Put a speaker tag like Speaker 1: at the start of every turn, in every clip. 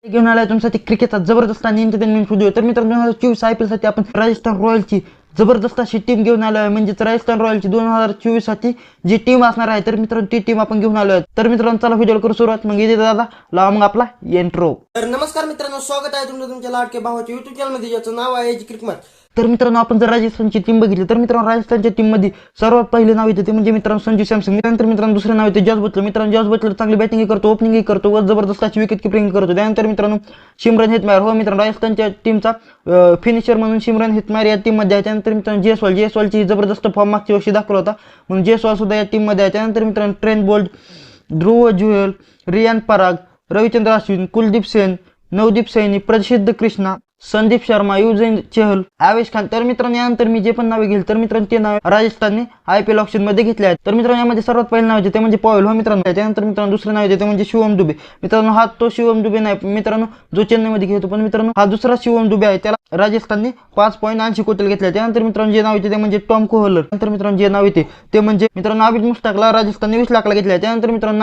Speaker 1: घेऊन आलाय तुमच्यासाठी क्रिकेटचा जबरदस्त आणि एंटरटेनमेंट व्हिडिओ। तर मित्रांनो 2024 IPL साठी आपण राजस्थान रॉयल्सची जबरदस्त अशी टीम घेऊन आलो आहे, म्हणजेच राजस्थान रॉयल्सची 2024 साठी जी टीम असणार आहे तर मित्रांनो ती टीम आपण घेऊन आलो आहे। तर मित्रांनो चला व्हिडिओ करू सुरुवात। मग इथे दादा लावा मग आपला इंट्रो।
Speaker 2: तर नमस्कार मित्रांनो, स्वागत आहे तुमचं तुमच्या लाडके भावाच्या युट्यूब चॅनलमध्ये, ज्याचं नाव आहे क्रिकमत।
Speaker 1: तर मित्रांनो आपण जर राजस्थानची टीम बघितली तर मित्रांनो राजस्थानच्या टीम मध्ये सर्वात पहिले नाव येते ते म्हणजे मित्रांनो संजू सॅमसन। त्यानंतर मित्रांनो दुसरे नाव येते जॉस बटलर। मित्रांनो जॉस बटलर चांगली बॅटिंग करतो, ओपनिंग करतो व जबरदस्त अशी विकेट किपिंग करतो। त्यानंतर मित्रांनो शिमरन हेटमायर, हो मित्रांनो राजस्थानच्या टीमचा फिनिशर म्हणून शिमरन हेटमायर या टीम मध्ये आहे। त्यानंतर मित्रांनो जयस्वालची जबरदस्त फॉर्म मागच्या वर्षी दाखवला होता म्हणून जयस्वाल सुद्धा या टीम मध्ये आहे। त्यानंतर मित्रांनो ट्रेंट बोल्ट, ध्रुव जुएल, रियान पराग, रविचंद्र अश्विन, कुलदीप सेन, नवदीप सैनी, प्रसिद्ध कृष्णा, संदीप शर्मा, युजवेंद्र चहल, आवेश खान। तर मित्रांनो यानंतर मी जे पण नावे घेईल तर मित्रांनो ते नावे राजस्थानने IPL ऑप्शन मध्ये घेतले आहेत। तर मित्रांनो यामध्ये सर्वात पहिले नाव येते ते म्हणजे पॉवेल, हो मित्रांनो। त्यानंतर मित्रांनो दुसरे नाव येते ते म्हणजे शिवम दुबे। मित्रांनो हा तो शिवम दुबे नाही मित्रांनो जो चेन्नईमध्ये खेळतो, पण मित्रांनो हा दुसरा शिवम दुबे आहे, त्याला राजस्थानने 5.80 कोटी घेतले। त्यानंतर मित्रांनो जे नाव येते ते म्हणजे टॉम कोहलर। त्यानंतर मित्रांनो जे नाव येते ते म्हणजे मित्रांनो आबिद मुश्ताकला राजस्थानने 20 लाखाला घेतले। त्यानंतर मित्रांनो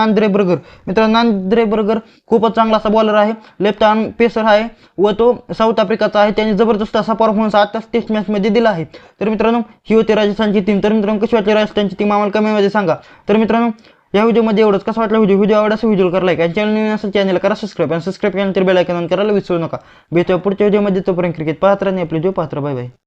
Speaker 1: नांद्रे बर्गर खूपच चांगला असा बॉलर आहे, लेफ्ट आर्म पेसर आहे व तो साऊथ आफ्रिकाचा आहे। त्याने जबरदस्त असा परफॉर्मन्स आताच टेस्ट मॅच मध्ये दिला आहे। तर मित्रांनो ही होती राजस्थानची टीम। तर मित्रांनो कशी वाटली राजस्थानची टीम आम्हाला कमेंटमध्ये सांगा। तर मित्रांनो या व्हिडिओमध्ये एवढंच। कसा वाटला व्हिडिओ आवडला व्हिडिओ करा लाईक आणि चॅनल नवीन असेल चॅनल करा सबस्क्राईब आणि सबस्क्राईब केल्यानंतर बेल आयकॉन ऑन करायला विसरू नका। भेटूया पुढच्या व्हिडिओमध्ये, तोपर्यंत क्रिकेट पाहत राहा, आपले जो पाहत राहा। Bye bye.